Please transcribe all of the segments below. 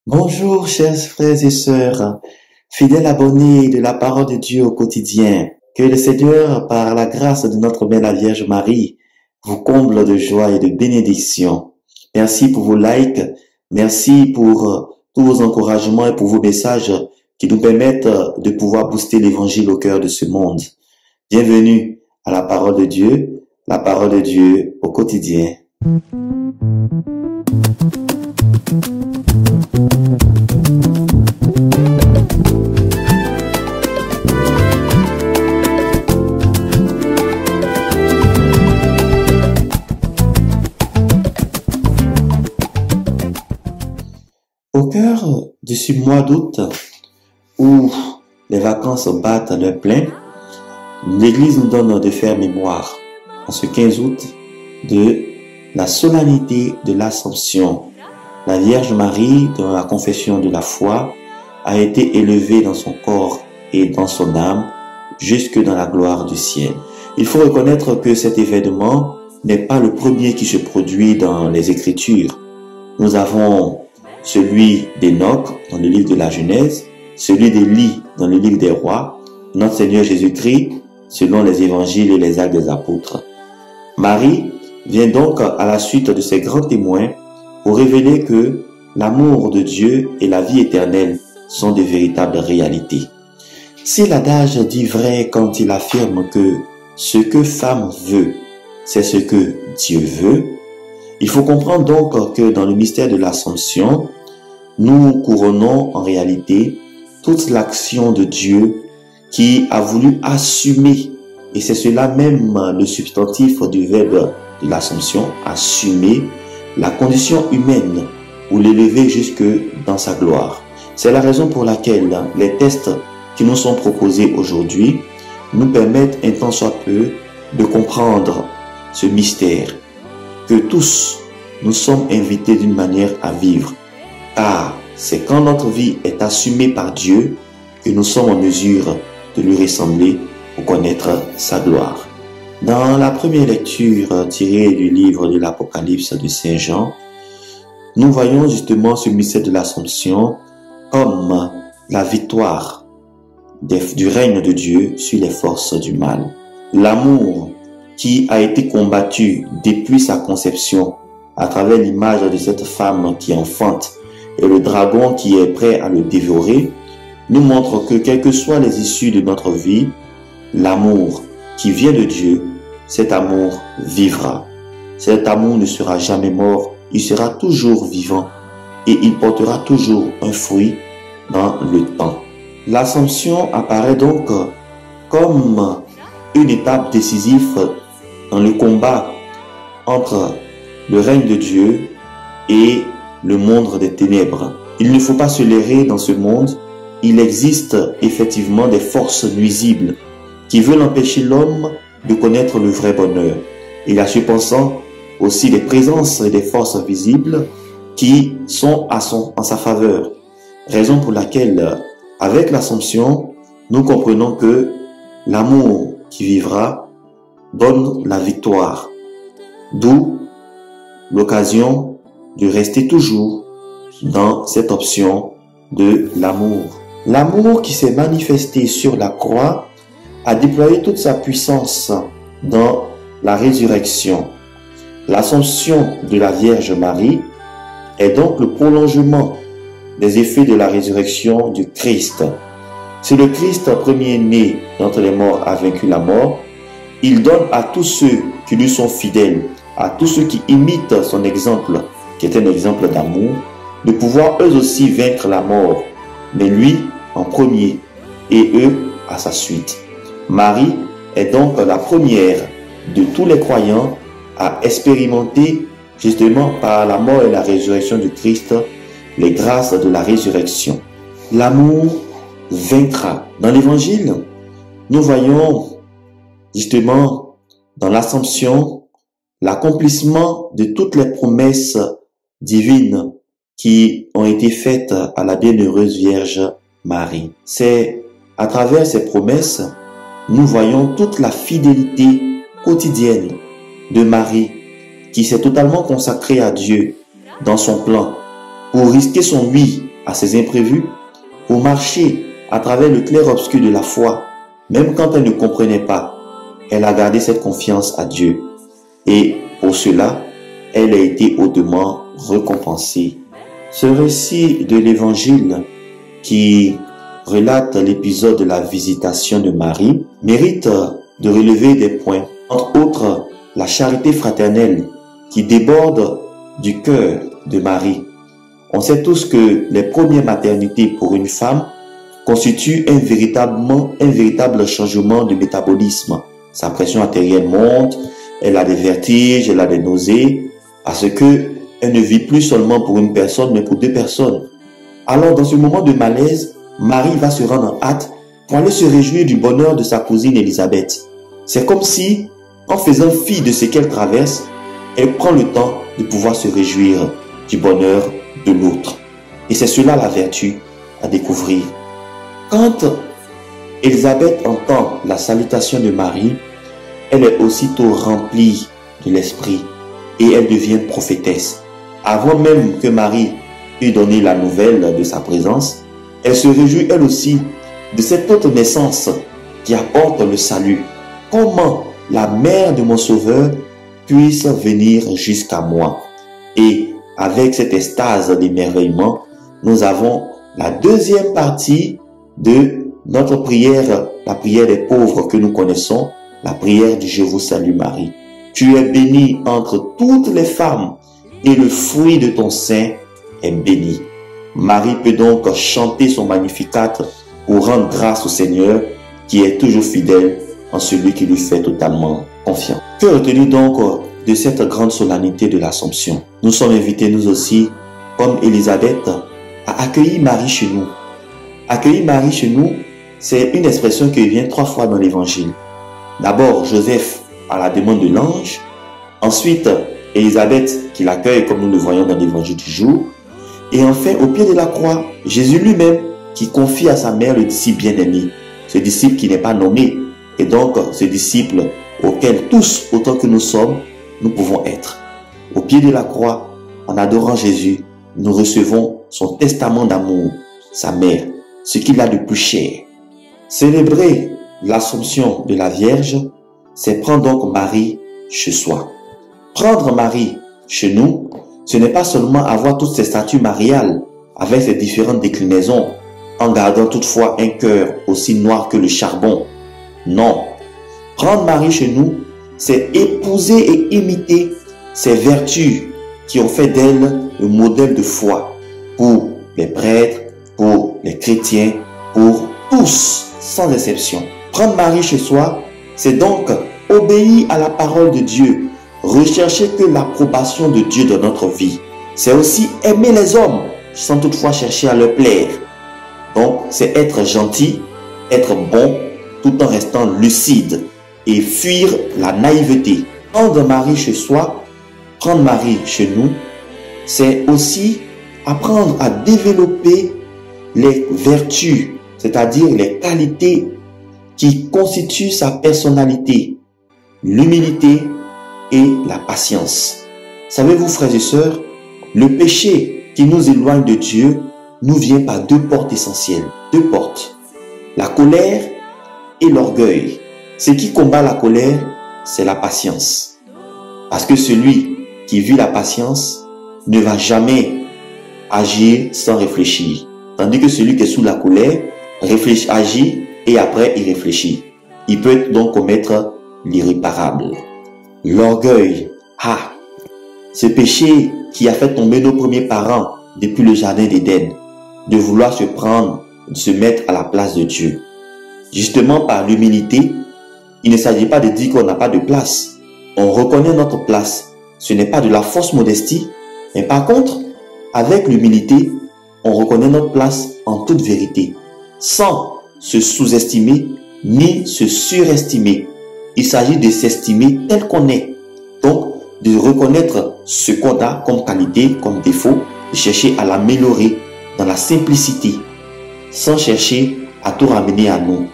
Bonjour, chers frères et sœurs, fidèles abonnés de la parole de Dieu au quotidien. Que le Seigneur, par la grâce de notre Mère la Vierge Marie, vous comble de joie et de bénédiction. Merci pour vos likes, merci pour tous vos encouragements et pour vos messages qui nous permettent de pouvoir booster l'évangile au cœur de ce monde. Bienvenue à la parole de Dieu au quotidien. Au cœur de ce mois d'août, où les vacances battent leur plein, l'Église nous donne de faire mémoire, en ce 15 août, de la solennité de l'Assomption. La Vierge Marie, dans la confession de la foi, a été élevée dans son corps et dans son âme, jusque dans la gloire du ciel. Il faut reconnaître que cet événement n'est pas le premier qui se produit dans les Écritures. Nous avons celui d'Enoch dans le livre de la Genèse, celui d'Élie dans le livre des rois, notre Seigneur Jésus-Christ selon les évangiles et les actes des apôtres. Marie vient donc à la suite de ces grands témoins pour révéler que l'amour de Dieu et la vie éternelle sont de véritables réalités. Si l'adage dit vrai quand il affirme que ce que femme veut, c'est ce que Dieu veut, il faut comprendre donc que dans le mystère de l'Assomption, nous couronnons en réalité toute l'action de Dieu qui a voulu assumer, et c'est cela même le substantif du verbe de l'Assomption, assumer la condition humaine pour l'élever jusque dans sa gloire. C'est la raison pour laquelle les tests qui nous sont proposés aujourd'hui nous permettent un tant soit peu de comprendre ce mystère que tous nous sommes invités d'une manière à vivre. Car c'est quand notre vie est assumée par Dieu que nous sommes en mesure de lui ressembler pour connaître sa gloire. Dans la première lecture tirée du livre de l'Apocalypse de Saint Jean, nous voyons justement ce mystère de l'Assomption comme la victoire du règne de Dieu sur les forces du mal. L'amour qui a été combattu depuis sa conception à travers l'image de cette femme qui enfante et le dragon qui est prêt à le dévorer, nous montre que quelles que soient les issues de notre vie, l'amour qui vient de Dieu, cet amour vivra. Cet amour ne sera jamais mort, il sera toujours vivant et il portera toujours un fruit dans le temps. L'Assomption apparaît donc comme une étape décisive dans le combat entre le règne de Dieu et le monde des ténèbres. Il ne faut pas se leurrer dans ce monde. Il existe effectivement des forces nuisibles qui veulent empêcher l'homme de connaître le vrai bonheur. Il y a cependant aussi des présences et des forces visibles qui sont en sa faveur. Raison pour laquelle, avec l'Assomption, nous comprenons que l'amour qui vivra donne la victoire. D'où l'occasion de rester toujours dans cette option de l'amour. L'amour qui s'est manifesté sur la croix a déployé toute sa puissance dans la résurrection. L'Assomption de la Vierge Marie est donc le prolongement des effets de la résurrection du Christ. Si le Christ, premier-né d'entre les morts, a vaincu la mort, il donne à tous ceux qui lui sont fidèles, à tous ceux qui imitent son exemple, qui est un exemple d'amour, de pouvoir eux aussi vaincre la mort, mais lui en premier et eux à sa suite. Marie est donc la première de tous les croyants à expérimenter justement par la mort et la résurrection du Christ les grâces de la résurrection. L'amour vaincra. Dans l'Évangile, nous voyons justement dans l'Assomption l'accomplissement de toutes les promesses divines qui ont été faites à la bienheureuse Vierge Marie. C'est à travers ces promesses, nous voyons toute la fidélité quotidienne de Marie qui s'est totalement consacrée à Dieu dans son plan pour risquer son oui à ces imprévus, pour marcher à travers le clair-obscur de la foi, même quand elle ne comprenait pas, elle a gardé cette confiance à Dieu. Et pour cela, elle a été hautement récompensée. Ce récit de l'Évangile qui relate l'épisode de la visitation de Marie mérite de relever des points, entre autres la charité fraternelle qui déborde du cœur de Marie. On sait tous que les premières maternités pour une femme constituent un véritable changement de métabolisme. Sa pression artérielle monte, elle a des vertiges, elle a des nausées, parce que elle ne vit plus seulement pour une personne, mais pour deux personnes. Alors, dans ce moment de malaise, Marie va se rendre en hâte pour aller se réjouir du bonheur de sa cousine Élisabeth. C'est comme si, en faisant fi de ce qu'elle traverse, elle prend le temps de pouvoir se réjouir du bonheur de l'autre. Et c'est cela la vertu à découvrir. Quand Élisabeth entend la salutation de Marie, elle est aussitôt remplie de l'esprit et elle devient prophétesse. Avant même que Marie eût donné la nouvelle de sa présence, elle se réjouit elle aussi de cette autre naissance qui apporte le salut. Comment la mère de mon sauveur puisse venir jusqu'à moi? Et avec cette extase d'émerveillement, nous avons la deuxième partie de notre prière, la prière des pauvres que nous connaissons, la prière du Je vous salue Marie. Tu es bénie entre toutes les femmes et le fruit de ton sein est béni. Marie peut donc chanter son Magnificat pour rendre grâce au Seigneur qui est toujours fidèle en celui qui lui fait totalement confiance. Que retenir donc de cette grande solennité de l'Assomption? Nous sommes invités nous aussi, comme Élisabeth, à accueillir Marie chez nous. Accueillir Marie chez nous, c'est une expression qui vient 3 fois dans l'Évangile. D'abord, Joseph à la demande de l'ange. Ensuite, Élisabeth qui l'accueille comme nous le voyons dans l'Évangile du jour. Et enfin, au pied de la croix, Jésus lui-même qui confie à sa mère le disciple bien-aimé. Ce disciple qui n'est pas nommé. Et donc, ce disciple auquel tous, autant que nous sommes, nous pouvons être. Au pied de la croix, en adorant Jésus, nous recevons son testament d'amour, sa mère, ce qu'il a de plus cher. Célébrer l'Assomption de la Vierge, c'est prendre donc Marie chez soi. Prendre Marie chez nous, ce n'est pas seulement avoir toutes ces statues mariales avec ses différentes déclinaisons, en gardant toutefois un cœur aussi noir que le charbon. Non. Prendre Marie chez nous, c'est épouser et imiter ces vertus qui ont fait d'elle le modèle de foi pour les prêtres, pour les chrétiens, pour tous, sans exception. Prendre Marie chez soi, c'est donc obéir à la parole de Dieu, rechercher que l'approbation de Dieu dans notre vie. C'est aussi aimer les hommes, sans toutefois chercher à leur plaire. Donc, c'est être gentil, être bon, tout en restant lucide et fuir la naïveté. Prendre Marie chez soi, prendre Marie chez nous, c'est aussi apprendre à développer les vertus, c'est-à-dire les qualités qui constituent sa personnalité, l'humilité et la patience. Savez-vous, frères et sœurs, le péché qui nous éloigne de Dieu nous vient par 2 portes essentielles. 2 portes. La colère et l'orgueil. Ce qui combat la colère, c'est la patience. Parce que celui qui vit la patience ne va jamais agir sans réfléchir. Tandis que celui qui est sous la colère agit et après il réfléchit. Il peut donc commettre l'irréparable. L'orgueil. Ce péché qui a fait tomber nos premiers parents depuis le jardin d'Éden, de vouloir se mettre à la place de Dieu. Justement par l'humilité, il ne s'agit pas de dire qu'on n'a pas de place. On reconnaît notre place. Ce n'est pas de la fausse modestie, mais par contre, avec l'humilité, on reconnaît notre place en toute vérité, sans se sous-estimer ni se surestimer. Il s'agit de s'estimer tel qu'on est. Donc, de reconnaître ce qu'on a comme qualité, comme défaut, de chercher à l'améliorer dans la simplicité, sans chercher à tout ramener à nous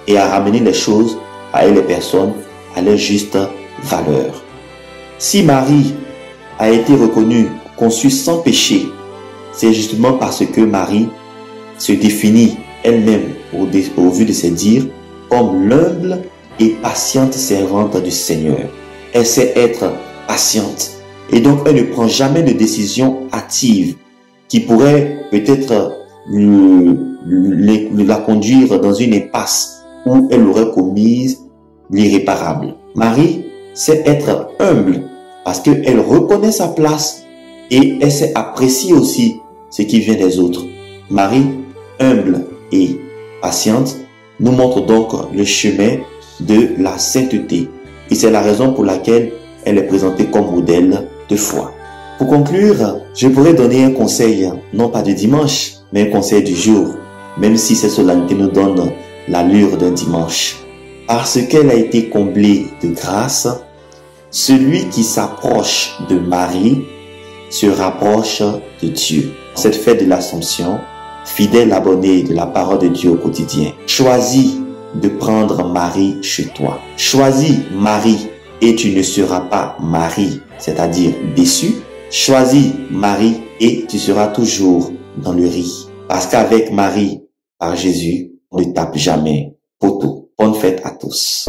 et à ramener les choses à les personnes à leur juste valeur. Si Marie a été reconnue, conçue sans péché, c'est justement parce que Marie se définit elle-même au vu de ses dires comme l'humble et patiente servante du Seigneur. Elle sait être patiente et donc elle ne prend jamais de décision hâtive qui pourrait peut-être la conduire dans une impasse où elle aurait commis l'irréparable. Marie sait être humble parce qu'elle reconnaît sa place et elle sait apprécier aussi ce qui vient des autres. Marie, humble et patiente, nous montre donc le chemin de la sainteté. Et c'est la raison pour laquelle elle est présentée comme modèle de foi. Pour conclure, je pourrais donner un conseil, non pas du dimanche, mais un conseil du jour, même si cette solennité nous donne l'allure d'un dimanche. Parce qu'elle a été comblée de grâce, celui qui s'approche de Marie se rapproche de Dieu. Cette fête de l'Assomption, fidèle abonné de la parole de Dieu au quotidien, choisis de prendre Marie chez toi. Choisis Marie et tu ne seras pas Marie, c'est-à-dire déçu. Choisis Marie et tu seras toujours dans le riz. Parce qu'avec Marie, par Jésus, on ne tape jamais poteau. Bonne fête à tous.